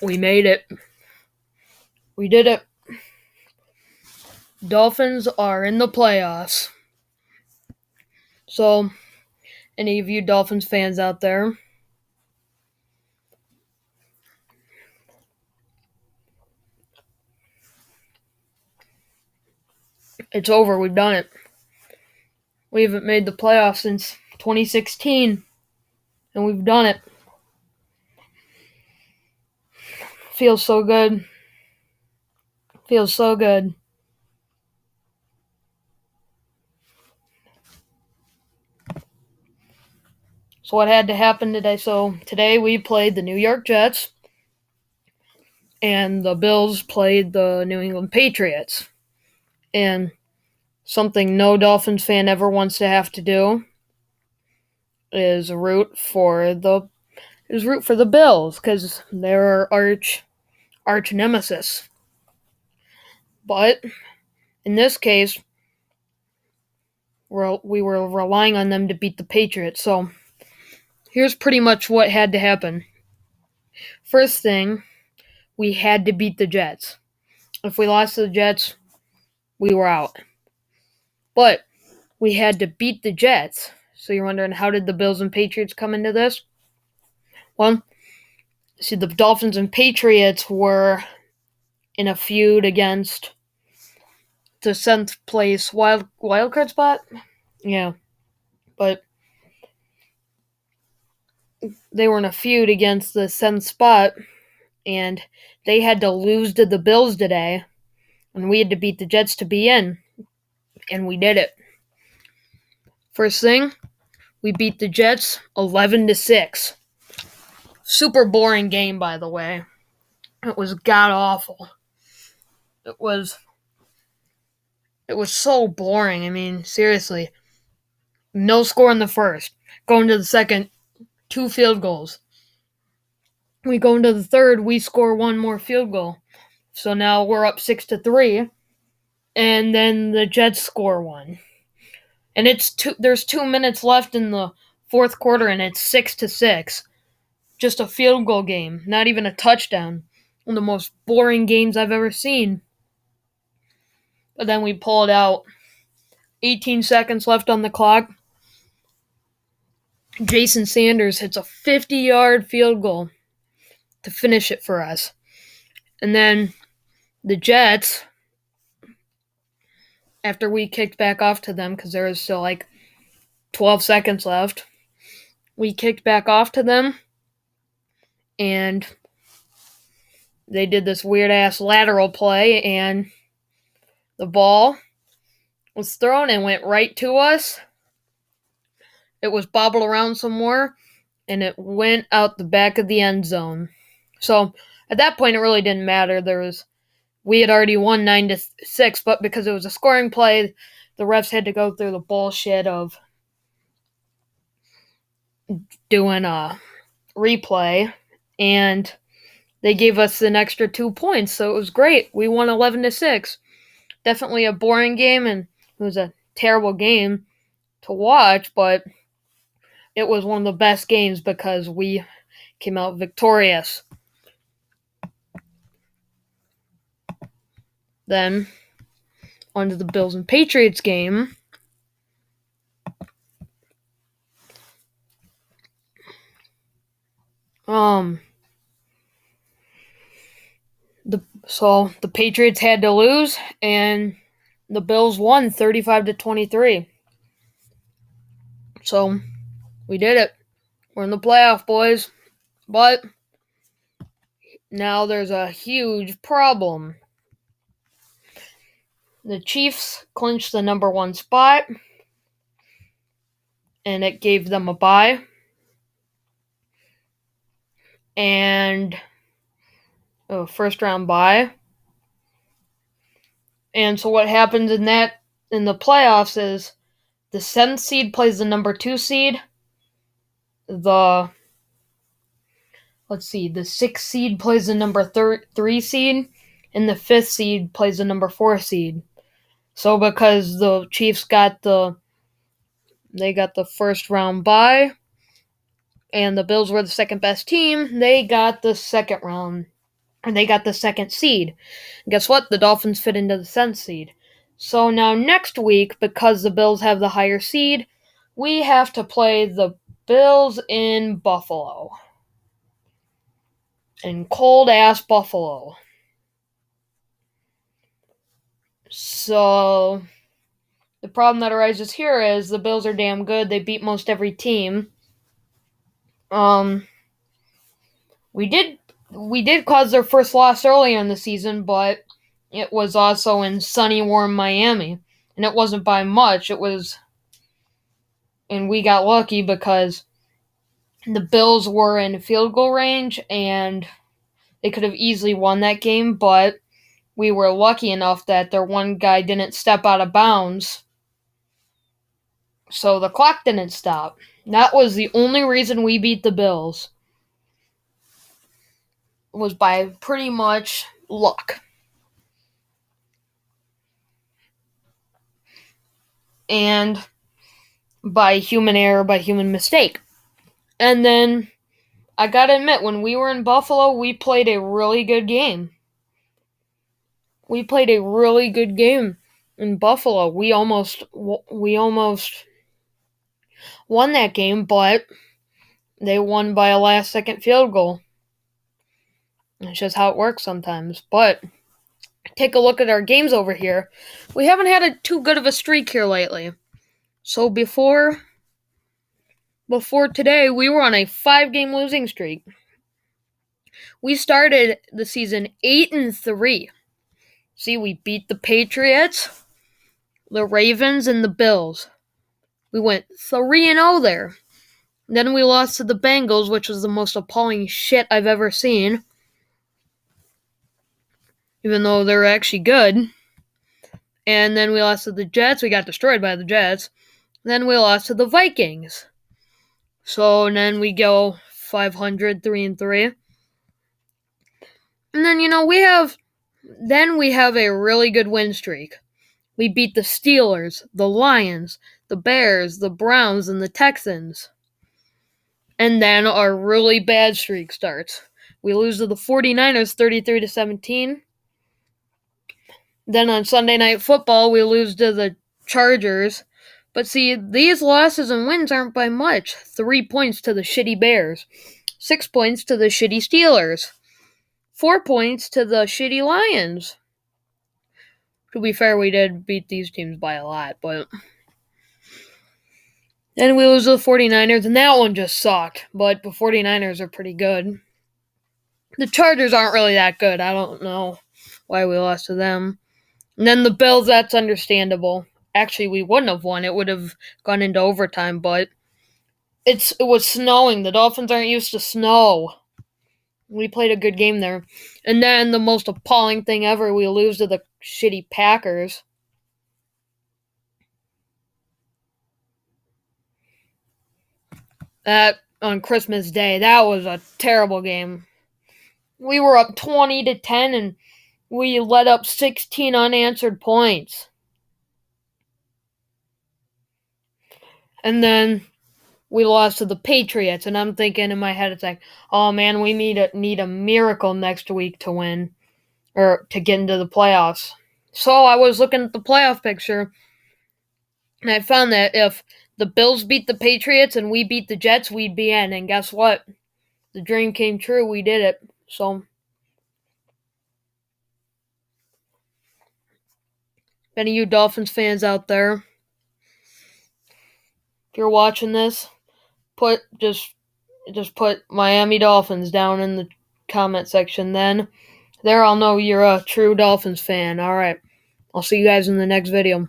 We made it. We did it. Dolphins are in the playoffs. So, any of you Dolphins fans out there, it's over. We've done it. We haven't made the playoffs since 2016, and we've done it. Feels so good. Feels so good. So what had to happen today? So today we played the New York Jets, and the Bills played the New England Patriots. And something no Dolphins fan ever wants to have to do is root for the Bills, because they're our arch nemesis. But in this case, we were relying on them to beat the Patriots. So here's pretty much what had to happen. First thing, we had to beat the Jets. If we lost to the Jets, we were out. But we had to beat the Jets. So you're wondering, how did the Bills and Patriots come into this? Well, see, the Dolphins and Patriots were in a feud against the 7th place wild card spot. Yeah. But they were in a feud against the 7th spot, and they had to lose to the Bills today, and we had to beat the Jets to be in, and we did it. First thing, we beat the Jets 11-6. Super boring game, by the way. It was god awful. It was so boring. I mean, seriously. No score in the first. Going to the second, 2 field goals. We go into the third, we score 1 more field goal. So now we're up 6-3. And then the Jets score 1. And there's 2 minutes left in the fourth quarter, and it's 6-6. Just a field goal game, not even a touchdown. One of the most boring games I've ever seen. But then we pull it out. 18 seconds left on the clock. Jason Sanders hits a 50-yard field goal to finish it for us. And then the Jets, after we kicked back off to them, because there was still like 12 seconds left, we kicked back off to them, and they did this weird-ass lateral play, and the ball was thrown and went right to us. It was bobbled around some more, and it went out the back of the end zone. So at that point, it really didn't matter. We had already won 9-6, but because it was a scoring play, the refs had to go through the bullshit of doing a replay, and they gave us an extra 2 points, so it was great. We won 11-6. Definitely a boring game, and it was a terrible game to watch, but it was one of the best games because we came out victorious. Then, on to the Bills and Patriots game. So the Patriots had to lose, and the Bills won 35-23. So we did it. We're in the playoff, boys. But now there's a huge problem. The Chiefs clinched the number 1 spot, and it gave them a bye. And a first round bye. And so what happens in the playoffs is the 7th seed plays the number 2 seed. The 6th seed plays the number 3 seed, and the 5th seed plays the number 4 seed. So because the Chiefs got the first round bye, and the Bills were the second best team, they got the second round and they got the 2nd seed. And guess what? The Dolphins fit into the 7th seed. So now next week, because the Bills have the higher seed, we have to play the Bills in Buffalo. In cold-ass Buffalo. So the problem that arises here is the Bills are damn good. They beat most every team. We did cause their first loss earlier in the season, but it was also in sunny, warm Miami. And it wasn't by much. And we got lucky because the Bills were in field goal range and they could have easily won that game, but we were lucky enough that their one guy didn't step out of bounds. So the clock didn't stop. That was the only reason we beat the Bills. It was by pretty much luck. And by human error, by human mistake. And then, I gotta admit, when we were in Buffalo, we played a really good game. We played a really good game in Buffalo. We almost won that game, but they won by a last-second field goal. It's just how it works sometimes. But take a look at our games over here. We haven't had too good of a streak here lately. So before today, we were on a 5-game losing streak. We started the season 8-3. See, we beat the Patriots, the Ravens, and the Bills. We went 3-0 there. Then we lost to the Bengals, which was the most appalling shit I've ever seen. Even though they're actually good. And then we lost to the Jets. We got destroyed by the Jets. Then we lost to the Vikings. So then we go 500, 3-3. And then, we have a really good win streak. We beat the Steelers, the Lions, the Bears, the Browns, and the Texans. And then our really bad streak starts. We lose to the 49ers 33-17. Then on Sunday Night Football, we lose to the Chargers. But see, these losses and wins aren't by much. 3 points to the shitty Bears. 6 points to the shitty Steelers. 4 points to the shitty Lions. To be fair, we did beat these teams by a lot, but then we lose to the 49ers, and that one just sucked. But the 49ers are pretty good. The Chargers aren't really that good. I don't know why we lost to them. And then the Bills, that's understandable. Actually, we wouldn't have won. It would have gone into overtime, but it was snowing. The Dolphins aren't used to snow. We played a good game there. And then the most appalling thing ever, we lose to the shitty Packers. That on Christmas Day, that was a terrible game. We were up 20-10 and we let up 16 unanswered points. And then we lost to the Patriots, and I'm thinking in my head, it's like, oh man, we need a miracle next week to win or to get into the playoffs. So I was looking at the playoff picture, and I found that if the Bills beat the Patriots and we beat the Jets, we'd be in. And guess what? The dream came true. We did it. So, if any of you Dolphins fans out there, if you're watching this, just put Miami Dolphins down in the comment section. Then, there I'll know you're a true Dolphins fan. All right. I'll see you guys in the next video.